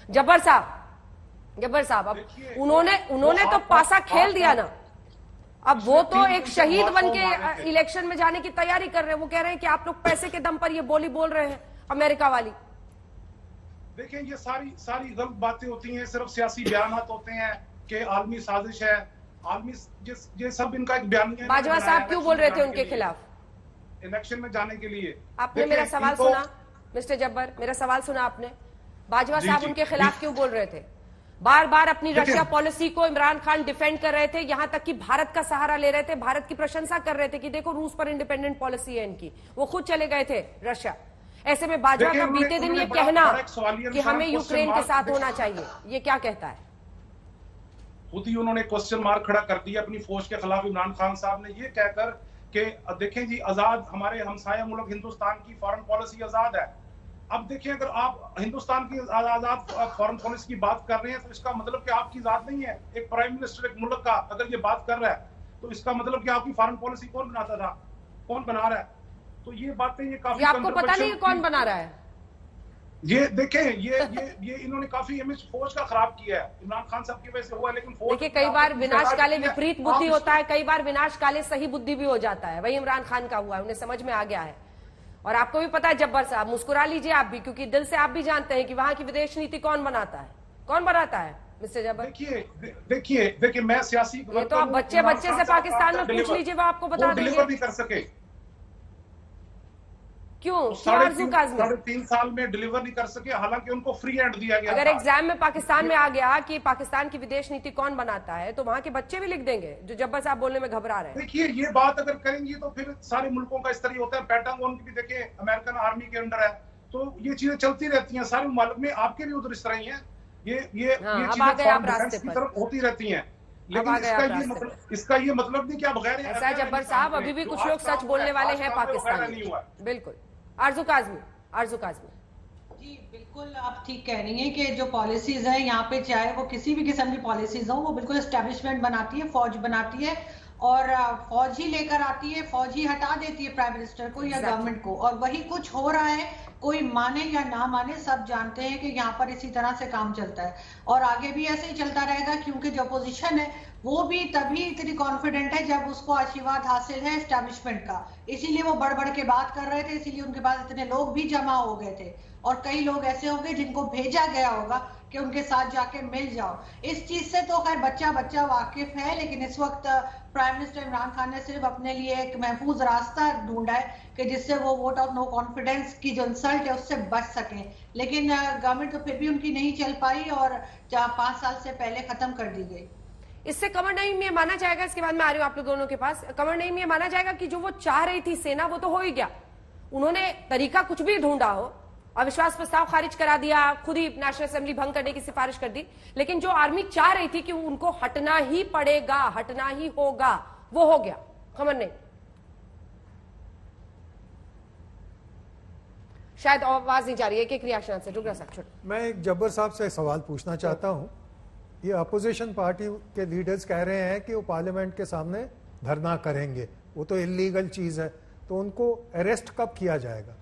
जब्बर साहब, अब उन्होंने तो पासा खेल दिया ना। अब वो तो एक शहीद बन के इलेक्शन में जाने की तैयारी कर रहे हैं। वो कह रहे हैं कि आप लोग पैसे के दम पर ये बोली बोल रहे हैं अमेरिका वाली। देखिए, ये सारी गलत बातें होती हैं, सिर्फ सियासी बयानात होते हैं कि आलमी साजिश है, आलमी ये सब इनका एक बयान है। बाजवा साहब क्यों बोल रहे थे उनके खिलाफ इलेक्शन में जाने के लिए? आपने मेरा सवाल सुना मिस्टर जब्बर, मेरा सवाल सुना आपने? बाजवा साहब उनके खिलाफ क्यों बोल रहे थे? बार बार अपनी रशिया पॉलिसी को इमरान खान डिफेंड कर रहे थे, यहां तक कि भारत का सहारा ले रहे थे, भारत की प्रशंसा कर रहे थे कि देखो रूस पर इंडिपेंडेंट पॉलिसी है इनकी। वो खुद चले गए थे रशिया। ऐसे में बाजवा का बीते दिन ये कहना कि हमें यूक्रेन के साथ होना चाहिए, ये क्या कहता है? खुद ही उन्होंने क्वेश्चन मार्क खड़ा कर दिया अपनी फौज के खिलाफ इमरान खान साहब ने, ये कहकर कि देखें जी, आजाद हमारे हमसाया मुल्क हिंदुस्तान की फॉरेन पॉलिसी आजाद है। अब देखिए, अगर आप हिंदुस्तान की आजाद फॉरेन पॉलिसी की बात कर रहे हैं तो इसका मतलब कि आपकी आजाद नहीं है। एक प्राइम मिनिस्टर एक मुल्क का अगर ये बात कर रहा है तो इसका मतलब कि आपकी फॉरेन पॉलिसी कौन बनाता था, कौन बना रहा है? तो ये बातें ये काफी आपको पता नहीं है कौन बना रहा है? ये देखें, ये इन्होंने काफी इमेज फौज का खराब किया है। इमरान खान साहब की वजह से हुआ, लेकिन फौज देखिए कई बार विनाशकाले विपरीत बुद्धि होता है, कई बार विनाशकाले सही बुद्धि भी हो जाता है। वही इमरान खान का हुआ है, उन्हें समझ में आ गया है। और आपको भी पता है जब्बर साहब, मुस्कुरा लीजिए आप भी, क्योंकि दिल से आप भी जानते हैं कि वहां की विदेश नीति कौन बनाता है, कौन बनाता है मिस्टर जब्बर? देखिए मैं सियासी, ये तो आप बच्चे से पाकिस्तान में पूछ लीजिए, वो आपको बता देंगे। डिलीवर नहीं कर सके। क्यों? 3.5 साल में डिलीवर नहीं कर सके, हालांकि उनको फ्री हैंड दिया गया। अगर एग्जाम में पाकिस्तान में आ गया कि पाकिस्तान की विदेश नीति कौन बनाता है, तो वहां के बच्चे भी लिख देंगे जो जब्बर साहब बोलने में घबरा रहे हैं। देखिए, ये बात अगर करेंगे तो फिर सारे मुल्कों का इस तरह होता है। पेंटागन की भी देखिए अमेरिकन आर्मी के अंडर है, तो ये चीजें चलती रहती हैं सारे मुल्क में। आपके भी उधर इस तरह ही है, ये चीजें की तरफ होती रहती हैं। लेकिन इसका ये मतलब नहीं कि आप गैर ऐसा जब्बर साहब, अभी भी कुछ लोग सच बोलने वाले हैं पाकिस्तान में। बिल्कुल। आरजू काज़मी जी, बिल्कुल आप ठीक कह रही हैं कि जो पॉलिसीज है यहाँ पे, चाहे वो किसी भी किस्म की पॉलिसीज हो, वो बिल्कुल एस्टेब्लिशमेंट बनाती है, फौज बनाती है, और फौज ही लेकर आती है, फौज ही हटा देती है प्राइम मिनिस्टर को या गवर्नमेंट को। और वही कुछ हो रहा है, कोई माने या ना माने, सब जानते हैं कि यहाँ पर इसी तरह से काम चलता है और आगे भी ऐसे ही चलता रहेगा, क्योंकि जो अपोजिशन है वो भी तभी इतनी कॉन्फिडेंट है जब उसको आशीर्वाद हासिल है एस्टैब्लिशमेंट का। इसीलिए वो बढ़ बढ़ के बात कर रहे थे, इसीलिए उनके पास इतने लोग भी जमा हो गए थे, और कई लोग ऐसे होंगे जिनको भेजा गया होगा कि उनके साथ जाके मिल जाओ। इस चीज से तो खैर बच्चा वाकिफ है, लेकिन इस वक्त प्राइम मिनिस्टर इमरान खान ने सिर्फ अपने लिए एक महफूज रास्ता ढूंढा है कि जिससे वो वोट ऑफ नो कॉन्फिडेंस की जो इंसल्ट है उससे बच सके। लेकिन गवर्नमेंट तो फिर भी उनकी नहीं चल पाई और 5 साल से पहले खत्म कर दी गई। इससे कमर नईम ये माना जाएगा, इसके बाद मैं आ रही हूं आप लोग दोनों के पास, कमर नईम ये माना जाएगा कि जो वो चाह रही थी सेना, वो तो हो ही गया। उन्होंने तरीका कुछ भी ढूंढा हो, अविश्वास प्रस्ताव खारिज करा दिया, खुद ही नेशनल असेंबली भंग करने की सिफारिश कर दी, लेकिन जो आर्मी चाह रही थी कि उनको हटना ही पड़ेगा, हटना ही होगा, वो हो गया। कमर नईम शायद आवाज नहीं जा रही है, एक रिएक्शन से डुगरा साहब। मैं एक जब्बर साहब से सवाल पूछना चाहता हूं। ये अपोजिशन पार्टी के लीडर्स कह रहे हैं कि वो पार्लियामेंट के सामने धरना करेंगे, वो तो इलीगल चीज है, तो उनको अरेस्ट कब किया जाएगा?